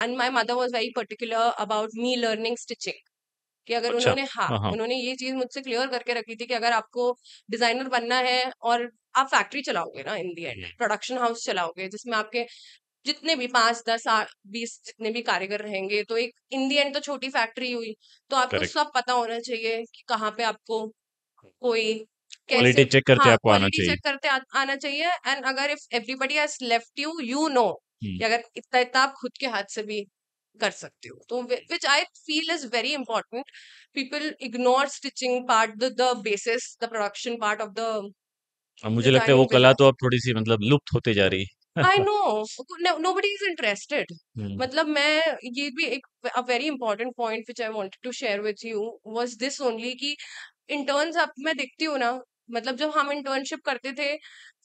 And my mother was very particular about me learning stitching, कि अगर अच्छा। हाँ हाँ। उन्होंने ये चीज मुझसे क्लियर करके रखी थी कि अगर आपको डिजाइनर बनना है और आप फैक्ट्री चलाओगे ना, इन दी एंड हम्म। प्रोडक्शन हाउस चलाओगे जिसमें आपके जितने भी 5 10 20 जितने भी कारीगर रहेंगे, तो एक इन दी एंड तो छोटी फैक्ट्री हुई। तो आपको करेक्ट। सब पता होना चाहिए कि कहाँ पे आपको कोई कैसे, क्वालिटी चेक करते हाँ आपको आना क्वालिटी चाहिए। चेक करते आना चाहिए। एंड अगर if everybody has left you, you know hmm. कि अगर इतना इतना आप खुद के हाथ से भी कर सकते हो, तो which I feel is very important. People ignore stitching part, the basis, the production part of the अब मुझे लगता है वो डिजाइनिंग कला तो बिजनेस। अब थोड़ी सी मतलब लुप्त होते जा रही है। I know, nobody is interested. Hmm. मतलब मैं, ये भी एक a very important point which I wanted to share with you was this only, कि इंटर्न्स अब मैं देखती हूँ ना, मतलब जब हम इंटर्नशिप करते थे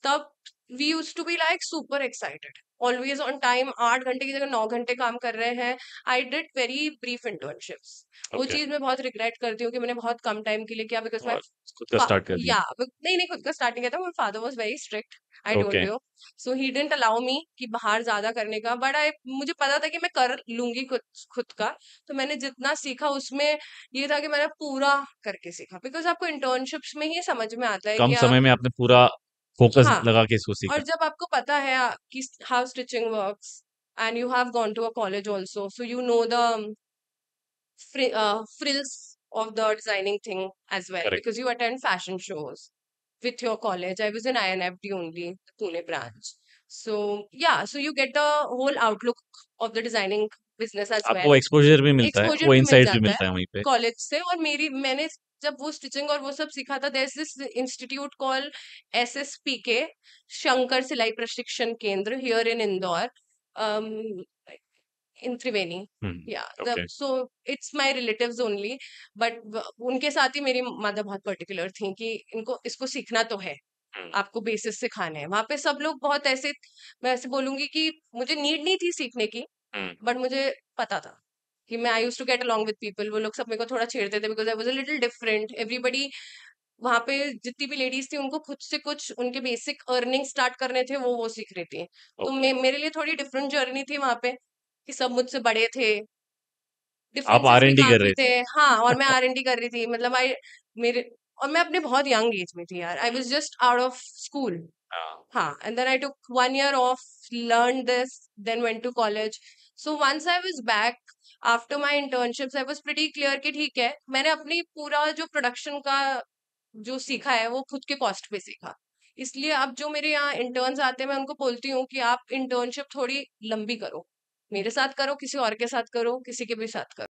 तब we used to be like super excited, always on time, 8 घंटे की जगह 9 घंटे काम कर रहे हैं। I did very brief internships. वो ओके। चीज मैं बहुत रिग्रेट करती हूँ कि मैंने बहुत कम टाइम के लिए किया, बिकॉज माई, और खुद का स्टार्ट कर दिया। या नहीं नहीं, खुद का स्टार्टिंग किया था। My father was very strict, I told okay. You. So he didn't allow me कि बाहर ज्यादा करने का, बट आई, मुझे पता था कि मैं कर लूंगी खुद खुद का। तो मैंने जितना सीखा उसमें ये था कि मैंने पूरा करके सीखा, बिकॉज आपको इंटर्नशिप्स में ही समझ में आता है कम कि आप, समय में आपने पूरा फोकस हाँ, लगा के इसको और सीखा। जब आपको पता है कि how stitching works, and you have gone to a college also, so you know the frills of the designing thing as well, correct. because you attend fashion shows with your college. I was in INFD only, the Pune branch. So yeah, so you get the whole outlook of the designing business as well. आपको exposure भी मिलता है, exposure वो भी मिल insights भी जाता है मिलता है वहीं पे। कॉलेज से। और मैंने जब वो स्टिचिंग और वो सब सीखा था, there is this institute call SSPK, Shankar Silai Prashikshan Kendra, here in Indore, in Triveni. Yeah, okay. so it's my relatives only, but उनके साथ ही मेरी मदर बहुत पर्टिकुलर थी कि इनको इसको सीखना तो है, आपको बेसिस सिखाने हैं। वहां पे सब लोग बहुत ऐसे, मैं ऐसे बोलूंगी कि मुझे नीड नहीं थी सीखने की, बट मुझे पता था कि मैं I use to get along with people. वो लोग सब मेरे को थोड़ा छेड़ते थे, because I was a little different. Everybody वहां पे जितनी भी लेडीज थी, उनको खुद से कुछ उनके बेसिक अर्निंग स्टार्ट करने थे, वो सीख रही थी। तो ओके। मेरे लिए थोड़ी डिफरेंट जर्नी थी वहां पे, कि सब मुझसे बड़े थे, आप डिफरेंसेस भी R&D कर काफी रहे थे। थे। हाँ, और मैं R&D कर रही थी, मतलब आई, मेरे, और मैं अपने बहुत यंग एज में थी यार, I was just out of school. हाँ। हाँ, and then I took 1 year off, learned this, then went to college. So once I was back after my internships, I was pretty clear कि ठीक है, मैंने अपनी पूरा जो प्रोडक्शन का जो सीखा है वो खुद के कॉस्ट पे सीखा। इसलिए अब जो मेरे यहाँ इंटर्न्स आते हैं, मैं उनको बोलती हूँ कि आप इंटर्नशिप थोड़ी लंबी करो, मेरे साथ करो, किसी और के साथ करो, किसी के भी साथ करो।